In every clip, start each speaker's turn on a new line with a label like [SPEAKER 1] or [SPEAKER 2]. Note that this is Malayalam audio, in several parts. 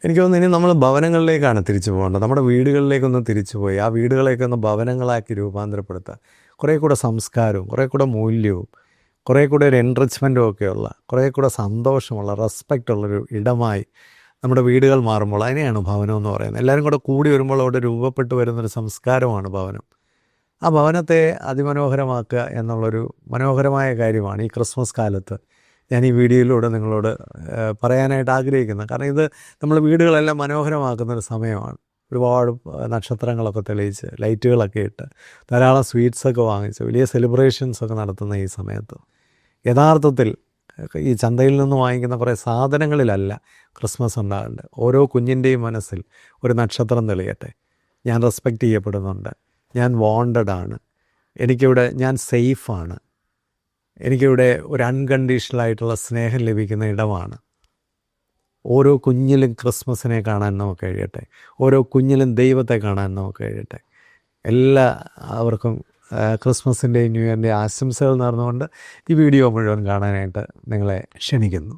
[SPEAKER 1] എനിക്ക് തോന്നുന്നു ഇനി നമ്മൾ ഭവനങ്ങളിലേക്കാണ് തിരിച്ചു പോകേണ്ടത്. നമ്മുടെ വീടുകളിലേക്കൊന്ന് തിരിച്ചു പോയി ആ വീടുകളെയൊക്കെ ഒന്ന് ഭവനങ്ങളാക്കി രൂപാന്തരപ്പെടുത്തുക. കുറേ കൂടെ സംസ്കാരവും കുറേ കൂടെ മൂല്യവും കുറേ കൂടെ ഒരു എൻറിച്ച്മെൻറ്റും ഒക്കെയുള്ള കുറേ കൂടെ സന്തോഷമുള്ള റെസ്പെക്റ്റുള്ളൊരു ഇടമായി നമ്മുടെ വീടുകൾ മാറുമ്പോൾ അതിനെയാണ് ഭവനം എന്ന് പറയുന്നത്. എല്ലാവരും കൂടെ കൂടി വരുമ്പോൾ അവിടെ രൂപപ്പെട്ടു വരുന്നൊരു സംസ്കാരമാണ് ഭവനം. ആ ഭവനത്തെ അതിമനോഹരമാക്കുക എന്നുള്ളൊരു മനോഹരമായ കാര്യമാണ് ഈ ക്രിസ്മസ് കാലത്ത് ഞാൻ ഈ വീഡിയോയിലൂടെ നിങ്ങളോട് പറയാനായിട്ട് ആഗ്രഹിക്കുന്നത്. കാരണം ഇത് നമ്മൾ വീടുകളെല്ലാം മനോഹരമാക്കുന്നൊരു സമയമാണ്. ഒരുപാട് നക്ഷത്രങ്ങളൊക്കെ തെളിയിച്ച് ലൈറ്റുകളൊക്കെ ഇട്ട് ധാരാളം സ്വീറ്റ്സൊക്കെ വാങ്ങിച്ച് വലിയ സെലിബ്രേഷൻസൊക്കെ നടത്തുന്ന ഈ സമയത്ത് യഥാർത്ഥത്തിൽ ഈ ചന്തയിൽ നിന്ന് വാങ്ങിക്കുന്ന കുറേ സാധനങ്ങളിലല്ല ക്രിസ്മസ് ഉണ്ടാകേണ്ടത്. ഓരോ കുഞ്ഞിൻ്റെയും മനസ്സിൽ ഒരു നക്ഷത്രം തെളിയട്ടെ. ഞാൻ റെസ്പെക്റ്റ് ചെയ്യപ്പെടുന്നുണ്ട്, ഞാൻ വാണ്ടഡ് ആണ്, എനിക്കിവിടെ ഞാൻ സേഫാണ്, എനിക്കിവിടെ ഒരു അൺകണ്ടീഷണലായിട്ടുള്ള സ്നേഹം ലഭിക്കുന്ന ഇടമാണ്. ഓരോ കുഞ്ഞിലും ക്രിസ്മസിനെ കാണാൻ നമുക്ക് കഴിയട്ടെ. ഓരോ കുഞ്ഞിലും ദൈവത്തെ കാണാൻ നമുക്ക് കഴിയട്ടെ. എല്ലാവർക്കും ക്രിസ്മസിൻ്റെ ന്യൂ ഇയറിൻ്റെ ആശംസകൾ നേർന്നുകൊണ്ട് ഈ വീഡിയോ മുഴുവൻ കാണാനായിട്ട് നിങ്ങളെ ക്ഷണിക്കുന്നു.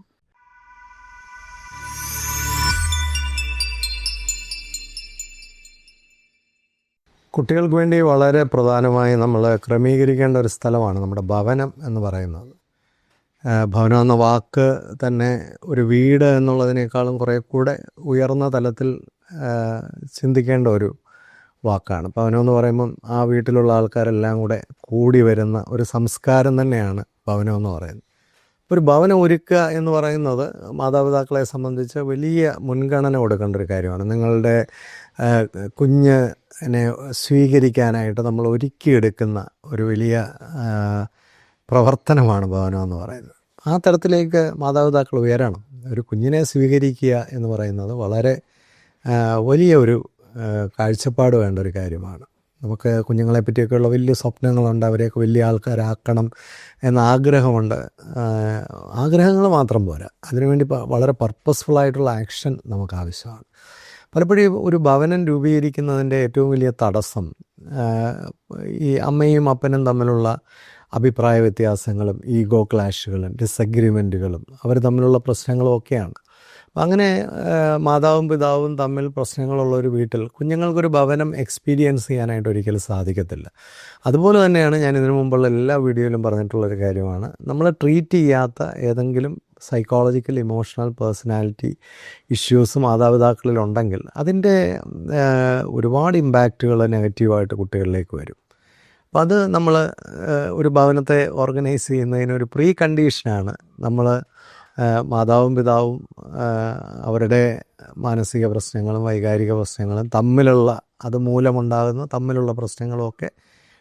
[SPEAKER 1] കുട്ടികൾക്ക് വേണ്ടി വളരെ പ്രധാനമായി നമ്മൾ ക്രമീകരിക്കേണ്ട ഒരു സ്ഥലമാണ് നമ്മുടെ ഭവനം എന്ന് പറയുന്നത്. ഭവനം എന്ന വാക്ക് തന്നെ ഒരു വീട് എന്നുള്ളതിനേക്കാളും കുറേ കൂടെ ഉയർന്ന തലത്തിൽ ചിന്തിക്കേണ്ട ഒരു വാക്കാണ്. ഭവനം എന്ന് പറയുമ്പം ആ വീട്ടിലുള്ള ആൾക്കാരെല്ലാം കൂടെ കൂടി വരുന്ന ഒരു സംസ്കാരം തന്നെയാണ് ഭവനം എന്ന് പറയുന്നത്. ഒരു ഭവനം ഒരുക്കുക എന്ന് പറയുന്നത് മാതാപിതാക്കളെ സംബന്ധിച്ച് വലിയ മുൻഗണന കൊടുക്കേണ്ട ഒരു കാര്യമാണ്. നിങ്ങളുടെ കുഞ്ഞിനെ സ്വീകരിക്കാനായിട്ട് നമ്മൾ ഒരുക്കിയെടുക്കുന്ന ഒരു വലിയ പ്രവർത്തനമാണ് ഭവനം എന്ന് പറയുന്നത്. ആ തരത്തിലേക്ക് മാതാപിതാക്കൾ ഉയരണം. ഒരു കുഞ്ഞിനെ സ്വീകരിക്കുക എന്ന് പറയുന്നത് വളരെ വലിയ ഒരു കാഴ്ചപ്പാട് വേണ്ട ഒരു കാര്യമാണ്. നമുക്ക് കുഞ്ഞുങ്ങളെ പറ്റിയൊക്കെയുള്ള വലിയ സ്വപ്നങ്ങളുണ്ട്, അവരെയൊക്കെ വലിയ ആൾക്കാരാക്കണം എന്ന ആഗ്രഹമുണ്ട്. ആഗ്രഹങ്ങൾ മാത്രം പോരാ, അതിനുവേണ്ടി വളരെ പർപ്പസ്ഫുള്ളായിട്ടുള്ള ആക്ഷൻ നമുക്ക് ആവശ്യമാണ്. പലപ്പോഴും ഒരു ഭവനം രൂപീകരിക്കുന്നതിൻ്റെ ഏറ്റവും വലിയ തടസ്സം ഈ അമ്മയും അപ്പനും തമ്മിലുള്ള അഭിപ്രായ വ്യത്യാസങ്ങളും ഈഗോ ക്ലാഷുകളും ഡിസഗ്രിമെൻറ്റുകളും അവർ തമ്മിലുള്ള പ്രശ്നങ്ങളും ഒക്കെയാണ്. അങ്ങനെ മാതാവും പിതാവും തമ്മിൽ പ്രശ്നങ്ങളുള്ളൊരു വീട്ടിൽ കുഞ്ഞുങ്ങൾക്കൊരു ഭവനം എക്സ്പീരിയൻസ് ചെയ്യാനായിട്ട് ഒരിക്കലും സാധിക്കത്തില്ല. അതുപോലെ തന്നെയാണ് ഞാൻ ഇതിനു മുമ്പുള്ള എല്ലാ വീഡിയോയിലും പറഞ്ഞിട്ടുള്ളൊരു കാര്യമാണ്, നമ്മൾ ട്രീറ്റ് ചെയ്യാത്ത ഏതെങ്കിലും സൈക്കോളജിക്കൽ ഇമോഷണൽ പേഴ്സണാലിറ്റി ഇഷ്യൂസ് മാതാപിതാക്കളിലുണ്ടെങ്കിൽ അതിൻ്റെ ഒരുപാട് ഇമ്പാക്റ്റുകൾ നെഗറ്റീവായിട്ട് കുട്ടികളിലേക്ക് വരും. അപ്പം അത് നമ്മൾ ഒരു ഭവനത്തെ ഓർഗനൈസ് ചെയ്യുന്നതിനൊരു പ്രീ കണ്ടീഷനാണ് നമ്മൾ മാതാവും പിതാവും അവരുടെ മാനസിക പ്രശ്നങ്ങളും വൈകാരിക പ്രശ്നങ്ങളും തമ്മിലുള്ള അത് മൂലമുണ്ടാകുന്ന തമ്മിലുള്ള പ്രശ്നങ്ങളുമൊക്കെ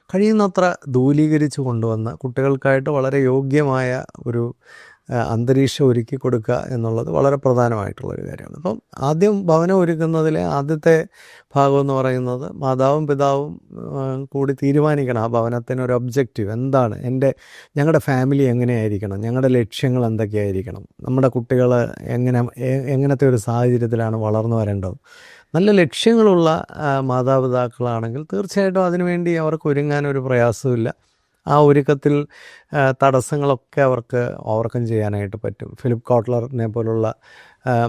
[SPEAKER 1] കഴിയുന്നത്ര ദൂരീകരിച്ച് കൊണ്ടുവന്ന് കുട്ടികൾക്കായിട്ട് വളരെ യോഗ്യമായ ഒരു അന്തരീക്ഷം ഒരുക്കി കൊടുക്കുക എന്നുള്ളത് വളരെ പ്രധാനമായിട്ടുള്ളൊരു കാര്യമാണ്. അപ്പം ആദ്യം ഭവനം ഒരുക്കുന്നതിലെ ആദ്യത്തെ ഭാഗം എന്ന് പറയുന്നത് മാതാവും പിതാവും കൂടി തീരുമാനിക്കണം ആ ഭവനത്തിനൊരു ഒബ്ജക്റ്റീവ് എന്താണ്, ഞങ്ങളുടെ ഫാമിലി എങ്ങനെയായിരിക്കണം, ഞങ്ങളുടെ ലക്ഷ്യങ്ങൾ എന്തൊക്കെയായിരിക്കണം, നമ്മുടെ കുട്ടികൾ എങ്ങനത്തെ ഒരു സാഹചര്യത്തിലാണ് വളർന്നു വരേണ്ടത്. നല്ല ലക്ഷ്യങ്ങളുള്ള മാതാപിതാക്കളാണെങ്കിൽ തീർച്ചയായിട്ടും അതിനുവേണ്ടി അവർക്ക് ഒരുങ്ങാനൊരു പ്രയാസമില്ല. ആ ഒരുക്കത്തിൽ തടസ്സങ്ങളൊക്കെ അവർക്ക് ഓവർകം ചെയ്യാനായിട്ട് പറ്റും. ഫിലിപ്പ് കോട്ട്ലറിനെ പോലുള്ള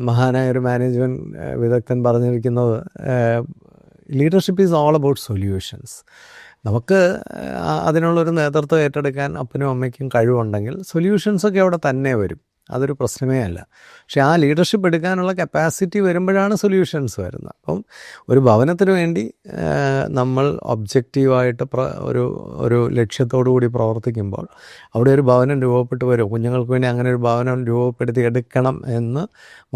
[SPEAKER 1] മഹാനായ ഒരു മാനേജ്മെൻറ്റ് വിദഗ്ധൻ പറഞ്ഞിരിക്കുന്നത് leadership is all about solutions. നമുക്ക് അതിനുള്ളൊരു നേതൃത്വം ഏറ്റെടുക്കാൻ അപ്പനും അമ്മയ്ക്കും കഴിവുണ്ടെങ്കിൽ സൊല്യൂഷൻസൊക്കെ അവിടെ തന്നെ വരും, അതൊരു പ്രശ്നമേ അല്ല. പക്ഷേ ആ ലീഡർഷിപ്പ് എടുക്കാനുള്ള കപ്പാസിറ്റി വരുമ്പോഴാണ് സൊല്യൂഷൻസ് വരുന്നത്. അപ്പം ഒരു ഭവനത്തിന് വേണ്ടി നമ്മൾ ഒബ്ജക്റ്റീവായിട്ട് ഒരു ലക്ഷ്യത്തോടു കൂടി പ്രവർത്തിക്കുമ്പോൾ അവിടെ ഒരു ഭവനം രൂപപ്പെട്ട് വരും. കുഞ്ഞുങ്ങൾക്ക് വേണ്ടി അങ്ങനെ ഒരു ഭവനം രൂപപ്പെടുത്തി എടുക്കണം എന്ന്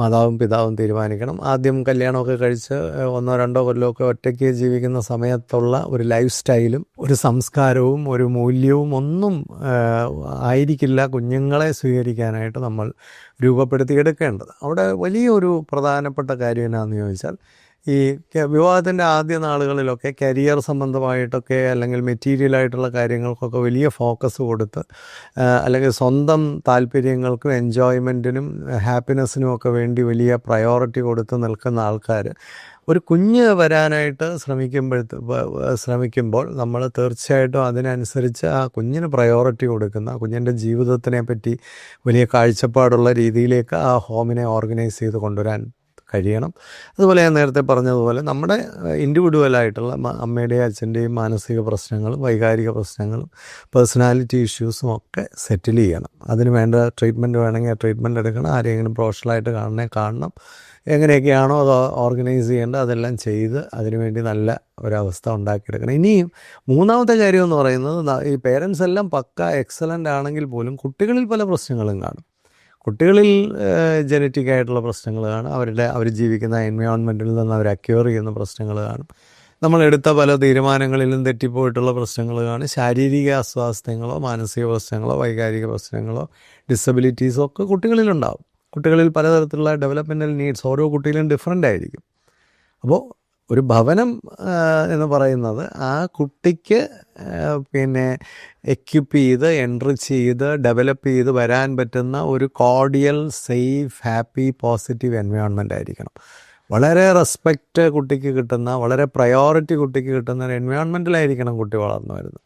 [SPEAKER 1] മാതാവും പിതാവും തീരുമാനിക്കണം. ആദ്യം കല്യാണമൊക്കെ കഴിച്ച് 1-2 കൊല്ലമൊക്കെ ഒറ്റയ്ക്ക് ജീവിക്കുന്ന സമയത്തുള്ള ഒരു ലൈഫ് സ്റ്റൈലും ഒരു സംസ്കാരവും ഒരു മൂല്യവും ഒന്നും ആയിരിക്കില്ല കുഞ്ഞുങ്ങളെ സ്വീകരിക്കാനായിട്ട് നമ്മൾ രൂപപ്പെടുത്തിയെടുക്കേണ്ടത്. അവിടെ വലിയൊരു പ്രധാനപ്പെട്ട കാര്യം എന്നാന്ന് ചോദിച്ചാൽ ഈ വിവാഹത്തിൻ്റെ ആദ്യ നാളുകളിലൊക്കെ കരിയർ സംബന്ധമായിട്ടൊക്കെ അല്ലെങ്കിൽ മെറ്റീരിയലായിട്ടുള്ള കാര്യങ്ങൾക്കൊക്കെ വലിയ ഫോക്കസ് കൊടുത്ത് അല്ലെങ്കിൽ സ്വന്തം താല്പര്യങ്ങൾക്കും എൻജോയ്മെൻറ്റിനും ഹാപ്പിനെസ്സിനും ഒക്കെ വേണ്ടി വലിയ പ്രയോറിറ്റി കൊടുത്ത് നിൽക്കുന്ന ആൾക്കാർ ഒരു കുഞ്ഞ് വരാനായിട്ട് ശ്രമിക്കുമ്പോൾ നമ്മൾ തീർച്ചയായിട്ടും അതിനനുസരിച്ച് ആ കുഞ്ഞിന് പ്രയോറിറ്റി കൊടുക്കുന്ന കുഞ്ഞിൻ്റെ ജീവിതത്തിനെ പറ്റി വലിയ കാഴ്ചപ്പാടുള്ള രീതിയിലേക്ക് ആ ഹോമിനെ ഓർഗനൈസ് ചെയ്ത് കൊണ്ടുവരാൻ കഴിയണം. അതുപോലെ ഞാൻ നേരത്തെ പറഞ്ഞതുപോലെ നമ്മുടെ ഇൻഡിവിജ്വലായിട്ടുള്ള അമ്മയുടെയും അച്ഛൻ്റെയും മാനസിക പ്രശ്നങ്ങളും വൈകാരിക പ്രശ്നങ്ങളും പേഴ്സണാലിറ്റി ഇഷ്യൂസും ഒക്കെ സെറ്റിൽ ചെയ്യണം. അതിന് വേണ്ട ട്രീറ്റ്മെൻറ്റ് വേണമെങ്കിൽ ആ ട്രീറ്റ്മെൻറ്റ് എടുക്കണം. ആരെങ്കിലും പ്രൊഫഷണലായിട്ട് കാണണം. എങ്ങനെയൊക്കെയാണോ അത് ഓർഗനൈസ് ചെയ്യേണ്ടത് അതെല്ലാം ചെയ്ത് അതിനുവേണ്ടി നല്ല ഒരവസ്ഥ ഉണ്ടാക്കിയെടുക്കണം. ഇനിയും മൂന്നാമത്തെ കാര്യം എന്ന് പറയുന്നത്, ഈ പേരൻസ് എല്ലാം പക്ക എക്സലൻ്റ് ആണെങ്കിൽ പോലും കുട്ടികളിൽ പല പ്രശ്നങ്ങളും കാണും. കുട്ടികളിൽ ജനറ്റിക് ആയിട്ടുള്ള പ്രശ്നങ്ങൾ കാണും. അവർ ജീവിക്കുന്ന എൻവയോൺമെൻറ്റിൽ നിന്ന് അവർ അക്യൂർ ചെയ്യുന്ന പ്രശ്നങ്ങൾ കാണും. നമ്മളെടുത്ത പല തീരുമാനങ്ങളിലും തെറ്റിപ്പോയിട്ടുള്ള പ്രശ്നങ്ങൾ കാണും. ശാരീരിക അസ്വാസ്ഥ്യങ്ങളോ മാനസിക പ്രശ്നങ്ങളോ വൈകാരിക പ്രശ്നങ്ങളോ ഡിസബിലിറ്റീസോ ഒക്കെ കുട്ടികളിലുണ്ടാവും. കുട്ടികളിൽ പലതരത്തിലുള്ള ഡെവലപ്മെൻറ്റൽ നീഡ്സ് ഓരോ കുട്ടിയിലും ഡിഫറൻ്റ് ആയിരിക്കും. അപ്പോൾ ഒരു ഭവനം എന്ന് പറയുന്നത് ആ കുട്ടിക്ക് പിന്നെ എക്യുപ്പ് ചെയ്ത് എൻറിച്ച് ചെയ്ത് ഡെവലപ്പ് ചെയ്ത് വരാൻ പറ്റുന്ന ഒരു cordial safe happy positive environment ആയിരിക്കണം. വളരെ റെസ്പെക്റ്റ് കുട്ടിക്ക് കിട്ടുന്ന, വളരെ പ്രയോറിറ്റി കുട്ടിക്ക് കിട്ടുന്ന ഒരു എൻവയോൺമെൻറ്റിലായിരിക്കണം കുട്ടി വളർന്നു വരുന്നത്.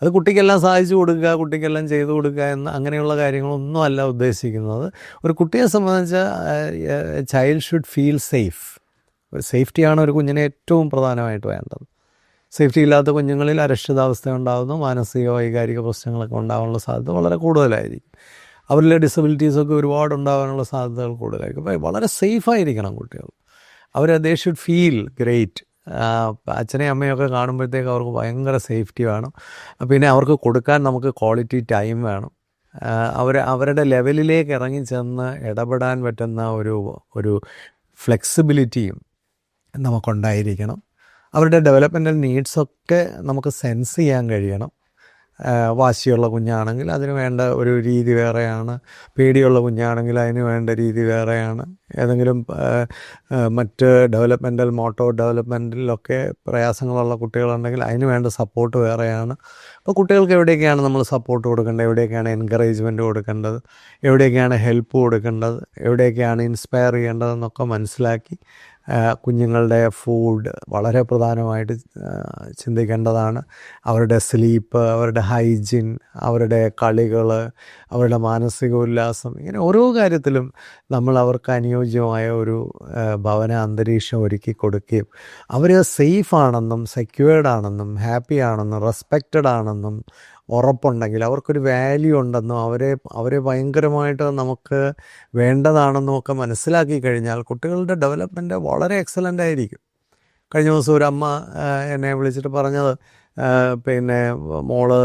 [SPEAKER 1] അത് കുട്ടിക്കെല്ലാം സാധിച്ചു കൊടുക്കുക, കുട്ടിക്കെല്ലാം ചെയ്തു കൊടുക്കുക അങ്ങനെയുള്ള കാര്യങ്ങളൊന്നും അല്ല ഉദ്ദേശിക്കുന്നത്. ഒരു കുട്ടിയെ സംബന്ധിച്ച് ചൈൽഡ് ഷുഡ് ഫീൽ സേഫ്. സേഫ്റ്റിയാണ് ഒരു കുഞ്ഞിനെ ഏറ്റവും പ്രധാനമായിട്ട് വേണ്ടത്. സേഫ്റ്റി ഇല്ലാത്ത കുഞ്ഞുങ്ങളിൽ അരക്ഷിതാവസ്ഥ ഉണ്ടാകുന്നു, മാനസിക വൈകാരിക പ്രശ്നങ്ങളൊക്കെ ഉണ്ടാകാനുള്ള സാധ്യത വളരെ കൂടുതലായിരിക്കും. അവരിലെ ഡിസബിലിറ്റീസൊക്കെ ഒരുപാട് ഉണ്ടാകാനുള്ള സാധ്യതകൾ കൂടുതലായിരിക്കും. അപ്പോൾ വളരെ സേഫായിരിക്കണം കുട്ടികൾ. They should feel great. അച്ഛനെയും അമ്മയൊക്കെ കാണുമ്പോഴത്തേക്ക് അവർക്ക് ഭയങ്കര സേഫ്റ്റി വേണം. പിന്നെ അവർക്ക് കൊടുക്കാൻ നമുക്ക് ക്വാളിറ്റി ടൈം വേണം. അവരുടെ ലെവലിലേക്ക് ഇറങ്ങി ചെന്ന് ഇടപെടാൻ പറ്റുന്ന ഒരു ഫ്ലെക്സിബിലിറ്റിയും നമുക്കുണ്ടായിരിക്കണം. അവരുടെ ഡെവലപ്മെൻറ്റൽ നീഡ്സൊക്കെ നമുക്ക് സെൻസ് ചെയ്യാൻ കഴിയണം. വാശിയുള്ള കുഞ്ഞാണെങ്കിൽ അതിന് വേണ്ട ഒരു രീതി വേറെയാണ്. പേടിയുള്ള കുഞ്ഞാണെങ്കിൽ അതിന് വേണ്ട രീതി വേറെയാണ്. ഏതെങ്കിലും മറ്റ് മോട്ടോർ ഡെവലപ്മെൻറ്റിലൊക്കെ പ്രയാസങ്ങളുള്ള കുട്ടികളുണ്ടെങ്കിൽ അതിന് വേണ്ട സപ്പോർട്ട് വേറെയാണ്. അപ്പോൾ കുട്ടികൾക്ക് എവിടെയൊക്കെയാണ് നമ്മൾ സപ്പോർട്ട് കൊടുക്കേണ്ടത്, എവിടെയൊക്കെയാണ് എൻകറേജ്മെൻറ്റ് കൊടുക്കേണ്ടത്, എവിടെയൊക്കെയാണ് ഹെൽപ്പ് കൊടുക്കേണ്ടത്, എവിടെയൊക്കെയാണ് ഇൻസ്പയർ ചെയ്യേണ്ടതെന്നൊക്കെ മനസ്സിലാക്കി കുഞ്ഞുങ്ങളുടെ ഫുഡ് വളരെ പ്രധാനമായിട്ട് ചിന്തിക്കേണ്ടതാണ്. അവരുടെ സ്ലീപ്പ്, അവരുടെ ഹൈജീൻ, അവരുടെ കളികൾ, അവരുടെ മാനസിക ഉല്ലാസം, ഇങ്ങനെ ഓരോ കാര്യത്തിലും നമ്മൾ അവർക്ക് അനുയോജ്യമായ ഒരു ഭവന അന്തരീക്ഷം ഒരുക്കി കൊടുക്കുകയും അവർ സേഫാണെന്നും സെക്യൂർഡ് ആണെന്നും ഹാപ്പി ആണെന്നും റെസ്പെക്റ്റഡ് ആണെന്നും ഉറപ്പുണ്ടെങ്കിൽ, അവർക്കൊരു വാല്യൂ ഉണ്ടെന്നും അവരെ ഭയങ്കരമായിട്ട് നമുക്ക് വേണ്ടതാണെന്നും ഒക്കെ മനസ്സിലാക്കി കഴിഞ്ഞാൽ കുട്ടികളുടെ ഡെവലപ്മെൻറ്റ് വളരെ എക്സലൻ്റ് ആയിരിക്കും. കഴിഞ്ഞ ദിവസം ഒരു അമ്മ എന്നെ വിളിച്ചിട്ട് പറഞ്ഞത്, പിന്നെ മോള്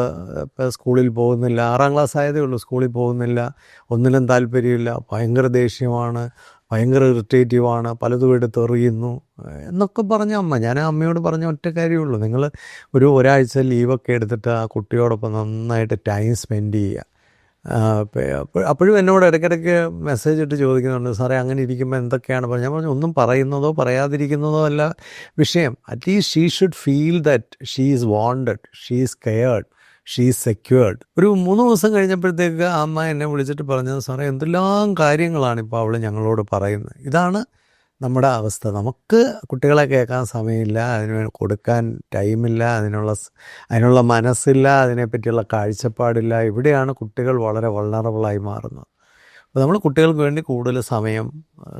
[SPEAKER 1] സ്കൂളിൽ പോകുന്നില്ല, 6ാം ക്ലാസ് ആയതേ ഉള്ളൂ, സ്കൂളിൽ പോകുന്നില്ല, ഒന്നിനും താല്പര്യമില്ല, ഭയങ്കര ദേഷ്യമാണ്, ഭയങ്കര ഇറിറ്റേറ്റീവാണ്, പലതും എടുത്തെറിയുന്നു എന്നൊക്കെ പറഞ്ഞ അമ്മ. ഞാൻ ആ അമ്മയോട് പറഞ്ഞ ഒറ്റ കാര്യമുള്ളൂ, നിങ്ങൾ ഒരാഴ്ച ലീവൊക്കെ എടുത്തിട്ട് ആ കുട്ടിയോടൊപ്പം നന്നായിട്ട് ടൈം സ്പെൻഡ് ചെയ്യുക. അപ്പോഴും എന്നോട് ഇടയ്ക്കിടയ്ക്ക് മെസ്സേജ് ഇട്ട് ചോദിക്കുന്നുണ്ട്, സാറേ അങ്ങനെ ഇരിക്കുമ്പോൾ എന്തൊക്കെയാണ് പറഞ്ഞത്. ഞാൻ പറഞ്ഞു, ഒന്നും പറയുന്നതോ പറയാതിരിക്കുന്നതോ അല്ല വിഷയം. At least she should feel that she is wanted, she is cared, she is secured. ഒരു 3 ദിവസം കഴിഞ്ഞപ്പോഴത്തേക്ക് ആ അമ്മ എന്നെ വിളിച്ചിട്ട് പറഞ്ഞത്, സാറേ എന്തെല്ലാം കാര്യങ്ങളാണ് ഇപ്പോൾ അവൾ ഞങ്ങളോട് പറയുന്നത്. ഇതാണ് നമ്മുടെ അവസ്ഥ. നമുക്ക് കുട്ടികളെ കേൾക്കാൻ സമയമില്ല, അതിന് കൊടുക്കാൻ ടൈമില്ല, അതിനുള്ള മനസ്സില്ല, അതിനെപ്പറ്റിയുള്ള കാഴ്ചപ്പാടില്ല. ഇവിടെയാണ് കുട്ടികൾ വളരെ വൾണറബിളായി മാറുന്നത്. അപ്പോൾ നമ്മൾ കുട്ടികൾക്ക് വേണ്ടി കൂടുതൽ സമയം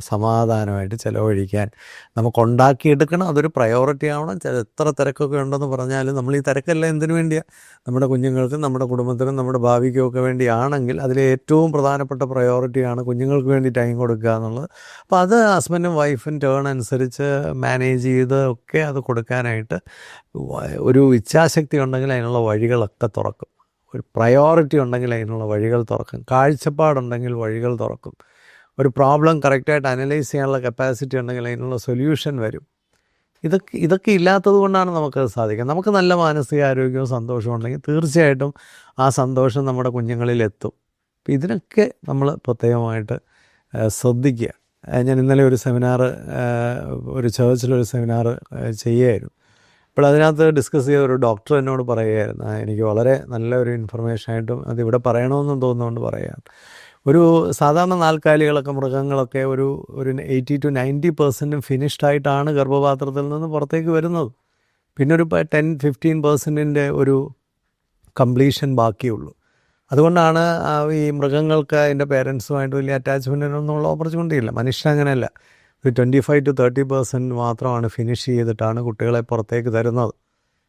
[SPEAKER 1] സമാധാനമായിട്ട് ചിലവഴിക്കാൻ നമുക്കുണ്ടാക്കിയെടുക്കണം. അതൊരു പ്രയോറിറ്റി ആവണം. എത്ര തിരക്കൊക്കെ ഉണ്ടെന്ന് പറഞ്ഞാലും നമ്മൾ ഈ തിരക്കെല്ലാം എന്തിനു വേണ്ടിയാണ്? നമ്മുടെ കുഞ്ഞുങ്ങൾക്കും നമ്മുടെ കുടുംബത്തിനും നമ്മുടെ ഭാവിക്കും ഒക്കെ വേണ്ടിയാണെങ്കിൽ അതിലെ ഏറ്റവും പ്രധാനപ്പെട്ട പ്രയോറിറ്റിയാണ് കുഞ്ഞുങ്ങൾക്ക് വേണ്ടി ടൈം കൊടുക്കുക എന്നുള്ളത്. അപ്പോൾ അത് ഹസ്ബൻഡും വൈഫും ടേൺ അനുസരിച്ച് മാനേജ് ചെയ്ത് ഒക്കെ അത് കൊടുക്കാനായിട്ട് ഒരു ഇച്ഛാശക്തി ഉണ്ടെങ്കിൽ അതിനുള്ള വഴികളൊക്കെ തുറക്കും. ഒരു പ്രയോറിറ്റി ഉണ്ടെങ്കിൽ അതിനുള്ള വഴികൾ തുറക്കും. കാഴ്ചപ്പാടുണ്ടെങ്കിൽ വഴികൾ തുറക്കും. ഒരു പ്രോബ്ലം കറക്റ്റായിട്ട് അനലൈസ് ചെയ്യാനുള്ള കപ്പാസിറ്റി ഉണ്ടെങ്കിൽ അതിനുള്ള സൊല്യൂഷൻ വരും. ഇതൊക്കെ ഇല്ലാത്തത് കൊണ്ടാണ് നമുക്കത് സാധിക്കുന്നത്. നമുക്ക് നല്ല മാനസികാരോഗ്യവും സന്തോഷവും ഉണ്ടെങ്കിൽ തീർച്ചയായിട്ടും ആ സന്തോഷം നമ്മുടെ കുഞ്ഞുങ്ങളിൽ എത്തും. അപ്പോൾ ഇതിനൊക്കെ നമ്മൾ പ്രത്യേകമായിട്ട് ശ്രദ്ധിക്കുക. ഞാൻ ഇന്നലെ ഒരു ചേർച്ചിലൊരു സെമിനാർ ചെയ്യുകയായിരുന്നു. അപ്പോൾ അതിനകത്ത് ഡിസ്കസ് ചെയ്ത ഒരു ഡോക്ടർ എന്നോട് പറയുകയായിരുന്നു, എനിക്ക് വളരെ നല്ലൊരു ഇൻഫർമേഷനായിട്ടും അതിവിടെ പറയണമെന്നും തോന്നുന്നുകൊണ്ട് പറയുകയാണ്. ഒരു സാധാരണ നാൽക്കാലികളൊക്കെ മൃഗങ്ങളൊക്കെ ഒരു 80 to 90% ഫിനിഷ്ഡായിട്ടാണ് ഗർഭപാത്രത്തിൽ നിന്ന് പുറത്തേക്ക് വരുന്നത്. പിന്നെ ഒരു 10-15% ഒരു കംപ്ലീഷൻ ബാക്കിയുള്ളൂ. അതുകൊണ്ടാണ് ഈ മൃഗങ്ങൾക്ക് അതിൻ്റെ പേരൻസുമായിട്ട് വലിയ അറ്റാച്ച്മെൻറ്റിനൊന്നുള്ള ഓപ്പർച്യൂണിറ്റി ഇല്ല. മനുഷ്യൻ അങ്ങനെയല്ല. ഒരു 25-30% മാത്രമാണ് ഫിനിഷ് ചെയ്തിട്ടാണ് കുട്ടികളെ പുറത്തേക്ക് തരുന്നത്.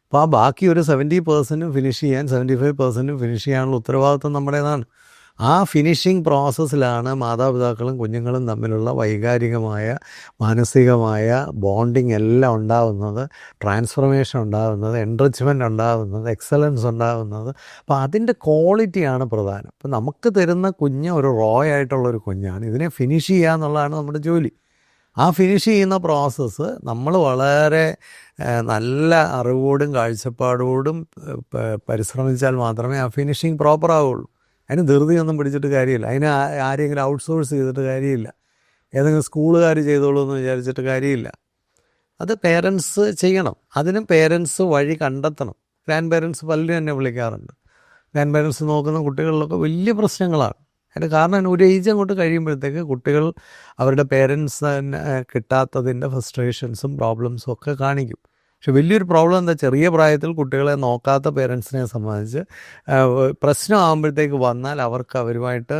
[SPEAKER 1] അപ്പോൾ ആ ബാക്കി ഒരു 70% ഫിനിഷ് ചെയ്യാൻ 75% ഫിനിഷ് ചെയ്യാനുള്ള ഉത്തരവാദിത്വം നമ്മുടേതാണ്. ആ ഫിനിഷിംഗ് പ്രോസസ്സിലാണ് മാതാപിതാക്കളും കുഞ്ഞുങ്ങളും തമ്മിലുള്ള വൈകാരികമായ മാനസികമായ ബോണ്ടിങ് എല്ലാം ഉണ്ടാകുന്നത്, ട്രാൻസ്ഫർമേഷൻ ഉണ്ടാകുന്നത്, എൻറിച്ച്മെൻറ്റ് ഉണ്ടാകുന്നത്, എക്സലൻസ് ഉണ്ടാകുന്നത്. അപ്പോൾ അതിൻ്റെ ക്വാളിറ്റിയാണ് പ്രധാനം. അപ്പോൾ നമുക്ക് തരുന്ന കുഞ്ഞ് ഒരു റോ ആയിട്ടുള്ളൊരു കുഞ്ഞാണ്. ഇതിനെ ഫിനിഷ് ചെയ്യുക എന്നുള്ളതാണ് നമ്മുടെ ജോലി. ആ ഫിനിഷ് ചെയ്യുന്ന പ്രോസസ്സ് നമ്മൾ വളരെ നല്ല അറിവോടും കാഴ്ചപ്പാടോടും പരിശ്രമിച്ചാൽ മാത്രമേ ആ ഫിനിഷിങ് പ്രോപ്പർ ആവുള്ളൂ. അതിന് ധൃതിയൊന്നും പിടിച്ചിട്ട് കാര്യമില്ല. അതിന് ആരെങ്കിലും ഔട്ട്സോഴ്സ് ചെയ്തിട്ട് കാര്യമില്ല. ഏതെങ്കിലും സ്കൂളുകാർ ചെയ്തോളൂ എന്ന് വിചാരിച്ചിട്ട് കാര്യമില്ല. അത് പേരൻസ് ചെയ്യണം. അതിനും പേരൻസ് വഴി കണ്ടെത്തണം. ഗ്രാൻഡ് പേരൻസ് പലരും എന്നെ വിളിക്കാറുണ്ട്. ഗ്രാൻഡ് പേരൻസ് നോക്കുന്ന കുട്ടികളിലൊക്കെ വലിയ പ്രശ്നങ്ങളാണ്. അതിൻ്റെ കാരണം ഒരു ഏജ് അങ്ങോട്ട് കഴിയുമ്പോഴത്തേക്ക് കുട്ടികൾ അവരുടെ പേരൻസ് കിട്ടാത്തതിൻ്റെ ഫ്രസ്ട്രേഷൻസും പ്രോബ്ലംസും ഒക്കെ കാണിക്കും. പക്ഷെ വലിയൊരു പ്രോബ്ലം എന്താ, ചെറിയ പ്രായത്തിൽ കുട്ടികളെ നോക്കാത്ത പേരൻസിനെ സംബന്ധിച്ച് പ്രശ്നമാകുമ്പോഴത്തേക്ക് വന്നാൽ അവർക്ക് അവരുമായിട്ട്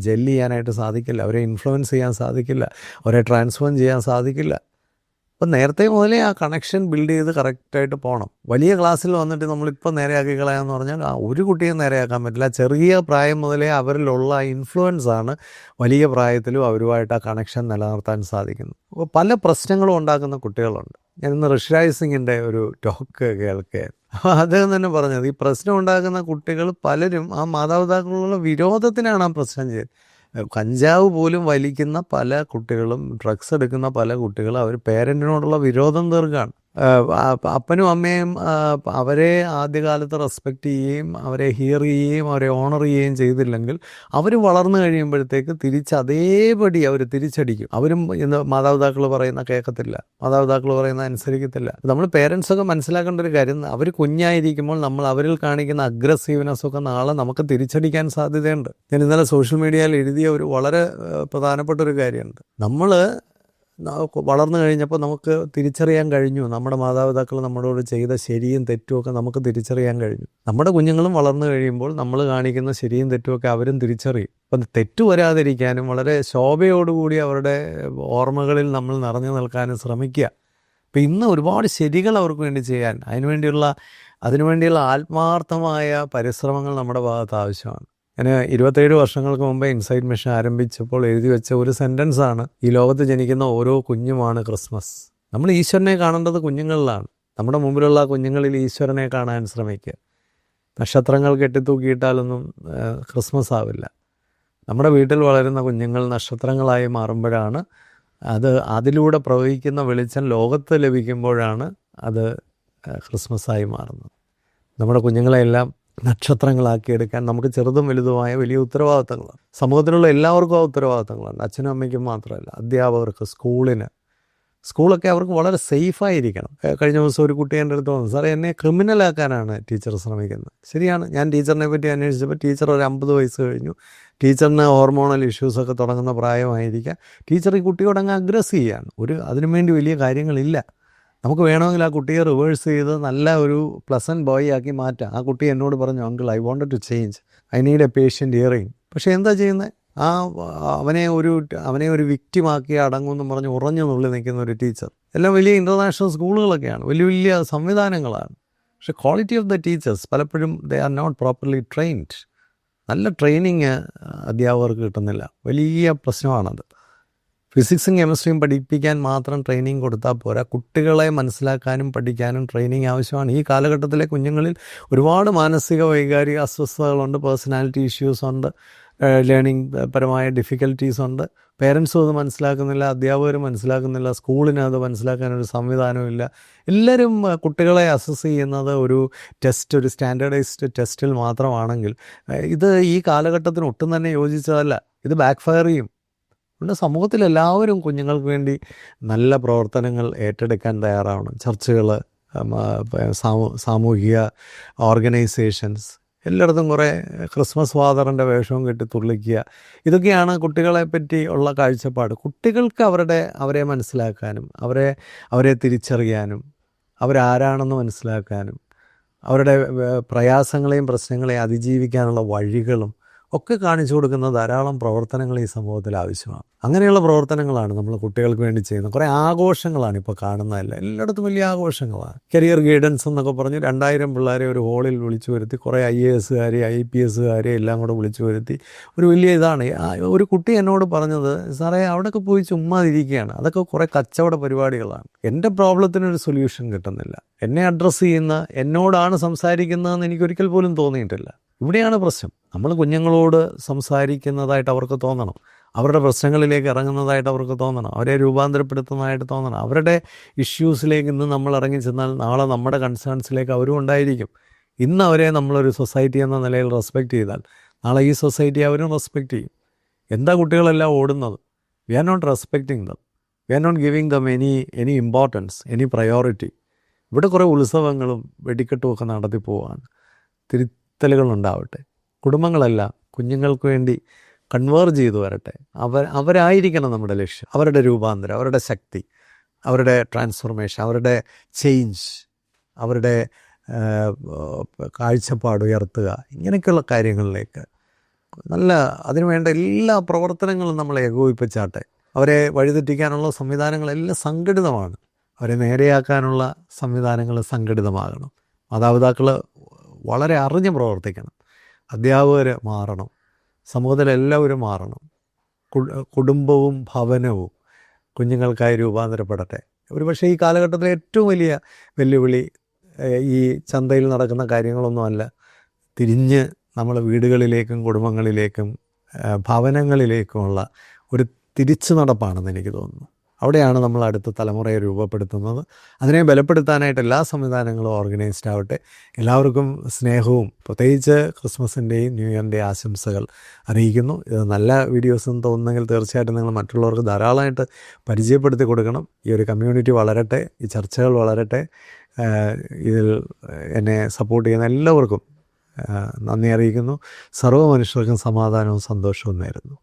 [SPEAKER 1] ജെല്ല് ചെയ്യാനായിട്ട് സാധിക്കില്ല, അവരെ ഇൻഫ്ലുവൻസ് ചെയ്യാൻ സാധിക്കില്ല, അവരെ ട്രാൻസ്ഫോം ചെയ്യാൻ സാധിക്കില്ല. അപ്പം നേരത്തെ മുതലേ ആ കണക്ഷൻ ബിൽഡ് ചെയ്ത് കറക്റ്റായിട്ട് പോകണം. വലിയ ക്ലാസ്സിൽ വന്നിട്ട് നമ്മളിപ്പോൾ നേരെയാക്കി കളയാമെന്ന് പറഞ്ഞാൽ ഒരു കുട്ടിയും നേരെയാക്കാൻ പറ്റില്ല. ചെറിയ പ്രായം മുതലേ അവരിലുള്ള ഇൻഫ്ലുവൻസാണ് വലിയ പ്രായത്തിലും അവരുമായിട്ട് ആ കണക്ഷൻ നിലനിർത്താൻ സാധിക്കുന്നത്. അപ്പോൾ പല പ്രശ്നങ്ങളും ഉണ്ടാക്കുന്ന കുട്ടികളുണ്ട്. ഞാനിന്ന് ഋഷിരാജ് സിംഗിൻ്റെ ഒരു ടോക്ക് കേൾക്കുകയായിരുന്നു. അപ്പോൾ അദ്ദേഹം തന്നെ പറഞ്ഞത്, ഈ പ്രശ്നം ഉണ്ടാക്കുന്ന കുട്ടികൾ പലരും ആ മാതാപിതാക്കളുള്ള വിരോധത്തിനാണ് ആ പ്രശ്നം ചെയ്തത്. കഞ്ചാവ് പോലും വലിക്കുന്ന പല കുട്ടികളും, ഡ്രഗ്സ് എടുക്കുന്ന പല കുട്ടികളും അവർ പേരൻറ്റിനോടുള്ള വിരോധം തീർക്കുകയാണ്. അപ്പനും അമ്മയും അവരെ ആദ്യകാലത്ത് റെസ്പെക്റ്റ് ചെയ്യുകയും അവരെ ഹിയർ ചെയ്യുകയും അവരെ ഓണർ ചെയ്യുകയും ചെയ്തില്ലെങ്കിൽ അവർ വളർന്നു കഴിയുമ്പോഴത്തേക്ക് അതേപടി അവർ തിരിച്ചടിക്കും. അവരും ഇന്ന് മാതാപിതാക്കൾ പറയുന്ന കേൾക്കത്തില്ല, മാതാപിതാക്കൾ പറയുന്ന അനുസരിക്കത്തില്ല. നമ്മൾ പേരൻസൊക്കെ മനസ്സിലാക്കേണ്ട ഒരു കാര്യം, അവർ കുഞ്ഞായിരിക്കുമ്പോൾ നമ്മൾ അവരിൽ കാണിക്കുന്ന അഗ്രസീവ്നെസ്സൊക്കെ നാളെ നമുക്ക് തിരിച്ചടിക്കാൻ സാധ്യതയുണ്ട്. ഞാൻ ഇന്നലെ സോഷ്യൽ മീഡിയയിൽ എഴുതിയ ഒരു വളരെ പ്രധാനപ്പെട്ട ഒരു കാര്യമുണ്ട്. നമ്മൾ വളർന്നു കഴിഞ്ഞപ്പോൾ നമുക്ക് തിരിച്ചറിയാൻ കഴിഞ്ഞു, നമ്മുടെ മാതാപിതാക്കൾ നമ്മളോട് ചെയ്ത ശരിയും തെറ്റുമൊക്കെ നമുക്ക് തിരിച്ചറിയാൻ കഴിഞ്ഞു. നമ്മുടെ കുഞ്ഞുങ്ങളും വളർന്നു കഴിയുമ്പോൾ നമ്മൾ കാണിക്കുന്ന ശരിയും തെറ്റുമൊക്കെ അവരും തിരിച്ചറിയും. അപ്പം തെറ്റു വരാതിരിക്കാനും വളരെ ശോഭയോടുകൂടി അവരുടെ ഓർമ്മകളിൽ നമ്മൾ നിറഞ്ഞു നിൽക്കാനും ശ്രമിക്കുക. അപ്പം ഇന്ന് ഒരുപാട് ശരികൾ അവർക്ക് വേണ്ടി ചെയ്യാൻ അതിനുവേണ്ടിയുള്ള ആത്മാർത്ഥമായ പരിശ്രമങ്ങൾ നമ്മുടെ ഭാഗത്ത് ആവശ്യമാണ്. ഞാൻ 27 വർഷങ്ങൾക്ക് മുമ്പ് ഇൻസൈറ്റ് മിഷൻ ആരംഭിച്ചപ്പോൾ എഴുതി വെച്ച ഒരു സെൻറ്റൻസാണ്, ഈ ലോകത്ത് ജനിക്കുന്ന ഓരോ കുഞ്ഞുമാണ് ക്രിസ്മസ്. നമ്മൾ ഈശ്വരനെ കാണേണ്ടത് കുഞ്ഞുങ്ങളിലാണ്. നമ്മുടെ മുമ്പിലുള്ള കുഞ്ഞുങ്ങളിൽ ഈശ്വരനെ കാണാൻ ശ്രമിക്കുക. നക്ഷത്രങ്ങൾ കെട്ടിത്തൂക്കിയിട്ടാലൊന്നും ക്രിസ്മസ് ആവില്ല. നമ്മുടെ വീട്ടിൽ വളരുന്ന കുഞ്ഞുങ്ങൾ നക്ഷത്രങ്ങളായി മാറുമ്പോഴാണ് അതിലൂടെ പ്രവഹിക്കുന്ന വെളിച്ചം ലോകത്ത് ലഭിക്കുമ്പോഴാണ് അത് ക്രിസ്മസായി മാറുന്നത്. നമ്മുടെ കുഞ്ഞുങ്ങളെല്ലാം നക്ഷത്രങ്ങളാക്കിയെടുക്കാൻ നമുക്ക് ചെറുതും വലുതുമായ വലിയ ഉത്തരവാദിത്തങ്ങളാണ്. സമൂഹത്തിലുള്ള എല്ലാവർക്കും ആ ഉത്തരവാദിത്തങ്ങളാണ്. അച്ഛനും അമ്മയ്ക്കും മാത്രമല്ല, അധ്യാപകർക്ക്, സ്കൂളൊക്കെ അവർക്ക് വളരെ സേഫായിരിക്കണം. കഴിഞ്ഞ ദിവസം ഒരു കുട്ടി എൻ്റെ അടുത്ത് വന്നു, സാറേ എന്നെ ക്രിമിനലാക്കാനാണ് ടീച്ചർ ശ്രമിക്കുന്നത്. ശരിയാണ്. ഞാൻ ടീച്ചറിനെ പറ്റി അന്വേഷിച്ചപ്പോൾ ടീച്ചർ ഒരു 50 വയസ്സ് കഴിഞ്ഞു, ടീച്ചറിന് ഹോർമോണൽ ഇഷ്യൂസൊക്കെ തുടങ്ങുന്ന പ്രായമായിരിക്കാം. ടീച്ചർ ഈ കുട്ടിയോട് അങ്ങ് അഗ്രസ് ചെയ്യാണ്. അതിനുവേണ്ടി വലിയ കാര്യങ്ങളില്ല. നമുക്ക് വേണമെങ്കിൽ ആ കുട്ടിയെ റിവേഴ്സ് ചെയ്ത് നല്ല ഒരു പ്ലസൻറ്റ് ബോയ് ആക്കി മാറ്റാം. ആ കുട്ടി എന്നോട് പറഞ്ഞു, uncle I wanted to change, I need a patient hearing. പക്ഷേ എന്താ ചെയ്യുന്നത്? അവനെ ഒരു വിക്റ്റിമാക്കി അടങ്ങുമെന്ന് പറഞ്ഞ് ഉറഞ്ഞു നുള്ളി നിൽക്കുന്ന ഒരു ടീച്ചർ. എല്ലാം വലിയ ഇൻ്റർനാഷണൽ സ്കൂളുകളൊക്കെയാണ്, വലിയ സംവിധാനങ്ങളാണ്. പക്ഷെ ക്വാളിറ്റി ഓഫ് ദ ടീച്ചേഴ്സ് പലപ്പോഴും they are not properly trained. നല്ല ട്രെയിനിങ് അധ്യാപകർക്ക് കിട്ടുന്നില്ല. വലിയ പ്രശ്നമാണത്. ഫിസിക്സും കെമിസ്ട്രിയും പഠിപ്പിക്കാൻ മാത്രം ട്രെയിനിങ് കൊടുത്താൽ പോരാ, കുട്ടികളെ മനസ്സിലാക്കാനും പഠിക്കാനും ട്രെയിനിങ് ആവശ്യമാണ്. ഈ കാലഘട്ടത്തിലെ കുഞ്ഞുങ്ങളിൽ ഒരുപാട് മാനസിക വൈകാരിക അസ്വസ്ഥതകളുണ്ട്, പേഴ്സണാലിറ്റി ഇഷ്യൂസ് ഉണ്ട്, ലേണിംഗ് പരമായ ഡിഫിക്കൽറ്റീസ് ഉണ്ട്. പേരൻസും അത് മനസ്സിലാക്കുന്നില്ല, അധ്യാപകരും മനസ്സിലാക്കുന്നില്ല, സ്കൂളിന് അത് മനസ്സിലാക്കാനൊരു സംവിധാനമില്ല. എല്ലാവരും കുട്ടികളെ അസസ് ചെയ്യുന്നത് ഒരു സ്റ്റാൻഡേർഡൈസ്ഡ് ടെസ്റ്റിൽ മാത്രമാണെങ്കിൽ ഇത് ഈ കാലഘട്ടത്തിന് ഒട്ടും തന്നെ യോജിച്ചതല്ല. ഇത് ബാക്ക് ഫയർ ചെയ്യും. അതുകൊണ്ട് സമൂഹത്തിൽ എല്ലാവരും കുഞ്ഞുങ്ങൾക്ക് വേണ്ടി നല്ല പ്രവർത്തനങ്ങൾ ഏറ്റെടുക്കാൻ തയ്യാറാവണം. ചർച്ചുകൾ, സാമൂഹിക ഓർഗനൈസേഷൻസ്, എല്ലായിടത്തും കുറേ ക്രിസ്മസ് ഫാദറിൻ്റെ വേഷവും കെട്ടി തുള്ളിക്കുക. ഇതൊക്കെയാണ് കുട്ടികളെ പറ്റി ഉള്ള കാഴ്ചപ്പാട്. കുട്ടികൾക്ക് അവരെ മനസ്സിലാക്കാനും അവരെ തിരിച്ചറിയാനും അവരാരാണെന്ന് മനസ്സിലാക്കാനും അവരുടെ പ്രയാസങ്ങളെയും പ്രശ്നങ്ങളെയും അതിജീവിക്കാനുള്ള വഴികളും ഒക്കെ കാണിച്ചു കൊടുക്കുന്ന ധാരാളം പ്രവർത്തനങ്ങൾ ഈ സമൂഹത്തിൽ ആവശ്യമാണ്. അങ്ങനെയുള്ള പ്രവർത്തനങ്ങളാണ് നമ്മൾ കുട്ടികൾക്ക് വേണ്ടി ചെയ്യുന്നത്. കുറേ ആഘോഷങ്ങളാണ് ഇപ്പോൾ കാണുന്നതല്ല, എല്ലായിടത്തും വലിയ ആഘോഷങ്ങളാണ്. കരിയർ ഗൈഡൻസ് എന്നൊക്കെ പറഞ്ഞ് 2000 പിള്ളേരെ ഒരു ഹോളിൽ വിളിച്ചു വരുത്തി, കുറേ IAS IPS എല്ലാം കൂടെ വിളിച്ചു വരുത്തി ഒരു വലിയ ഇതാണ്. ഒരു കുട്ടി എന്നോട് പറഞ്ഞത്, സാറേ അവിടെയൊക്കെ പോയി ചുമ്മാ ഇരിക്കുകയാണ്, അതൊക്കെ കുറേ കച്ചവട പരിപാടികളാണ്, എൻ്റെ പ്രോബ്ലത്തിനൊരു സൊല്യൂഷൻ കിട്ടുന്നില്ല, എന്നെ അഡ്രസ്സ് ചെയ്യുന്ന, എന്നോടാണ് സംസാരിക്കുന്നതെന്ന് എനിക്കൊരിക്കൽ പോലും തോന്നിയിട്ടില്ല. ഇവിടെയാണ് പ്രശ്നം. നമ്മൾ കുഞ്ഞുങ്ങളോട് സംസാരിക്കുന്നതായിട്ട് അവർക്ക് തോന്നണം, അവരുടെ പ്രശ്നങ്ങളിലേക്ക് ഇറങ്ങുന്നതായിട്ട് അവർക്ക് തോന്നണം, അവരെ രൂപാന്തരപ്പെടുത്തുന്നതായിട്ട് തോന്നണം. അവരുടെ ഇഷ്യൂസിലേക്ക് ഇന്ന് നമ്മൾ ഇറങ്ങി ചെന്നാൽ നാളെ നമ്മുടെ കൺസേൺസിലേക്ക് അവരും ഉണ്ടായിരിക്കും. ഇന്ന് അവരെ നമ്മളൊരു സൊസൈറ്റി എന്ന നിലയിൽ റെസ്പെക്റ്റ് ചെയ്താൽ നാളെ ഈ സൊസൈറ്റി അവരും റെസ്പെക്റ്റ് ചെയ്യും. എന്താ കുട്ടികളെല്ലാം ഓടുന്നത്? We are not respecting them, we are not giving them any importance, any priority. ഇവിടെ കുറേ ഉത്സവങ്ങളും വെടിക്കെട്ടും ഒക്കെ നടത്തി പോവുകയാണ്. തിരുത്തലുകളുണ്ടാവട്ടെ. കുടുംബങ്ങളെല്ലാം കുഞ്ഞുങ്ങൾക്ക് വേണ്ടി കൺവേർജ് ചെയ്തു വരട്ടെ. അവരായിരിക്കണം നമ്മുടെ ലക്ഷ്യം. അവരുടെ രൂപാന്തരം, അവരുടെ ശക്തി, അവരുടെ ട്രാൻസ്ഫോർമേഷൻ, അവരുടെ ചേഞ്ച്, അവരുടെ കാഴ്ചപ്പാട് ഉയർത്തുക, ഇങ്ങനെയൊക്കെയുള്ള കാര്യങ്ങളിലേക്ക് അതിനുവേണ്ട എല്ലാ പ്രവർത്തനങ്ങളും നമ്മൾ ഏകോപിപ്പിച്ചാട്ടെ. അവരെ വഴിതെറ്റിക്കാനുള്ള സംവിധാനങ്ങളെല്ലാം സംഘടിതമാണ്. അവരെ നേരെയാക്കാനുള്ള സംവിധാനങ്ങൾ സംഘടിതമാകണം. മാതാപിതാക്കൾ വളരെ അറിഞ്ഞ് പ്രവർത്തിക്കണം. അധ്യാപകർ മാറണം. സമൂഹത്തിലെല്ലാവരും മാറണം. കുടുംബവും ഭവനവും കുഞ്ഞുങ്ങൾക്കായി രൂപാന്തരപ്പെടട്ടെ. ഒരുപക്ഷെ ഈ കാലഘട്ടത്തിലെ ഏറ്റവും വലിയ വെല്ലുവിളി ഈ ചന്തയിൽ നടക്കുന്ന കാര്യങ്ങളൊന്നുമല്ല, തിരിഞ്ഞ് നമ്മൾ വീടുകളിലേക്കും കുടുംബങ്ങളിലേക്കും ഭവനങ്ങളിലേക്കുമുള്ള ഒരു തിരിച്ചു നടപ്പാണെന്ന് എനിക്ക് തോന്നുന്നു. അവിടെയാണ് നമ്മൾ അടുത്ത തലമുറയെ രൂപപ്പെടുത്തുന്നത്. അതിനെ ബലപ്പെടുത്താനായിട്ട് എല്ലാ സംവിധാനങ്ങളും ഓർഗനൈസ്ഡ് ആവട്ടെ. എല്ലാവർക്കും സ്നേഹവും പ്രത്യേകിച്ച് ക്രിസ്മസിൻ്റെയും ന്യൂ ഇയറിൻ്റെയും ആശംസകൾ അറിയിക്കുന്നു. ഇത് നല്ല വീഡിയോസ് എന്ന് തോന്നുന്നെങ്കിൽ തീർച്ചയായിട്ടും നിങ്ങൾ മറ്റുള്ളവർക്ക് ധാരാളമായിട്ട് പരിചയപ്പെടുത്തി കൊടുക്കണം. ഈ ഒരു കമ്മ്യൂണിറ്റി വളരട്ടെ, ഈ ചർച്ചകൾ വളരട്ടെ. ഇതിൽ എന്നെ സപ്പോർട്ട് ചെയ്യുന്ന എല്ലാവർക്കും നന്ദി അറിയിക്കുന്നു. സർവ്വ മനുഷ്യർക്കും സമാധാനവും സന്തോഷവും നേരുന്നു.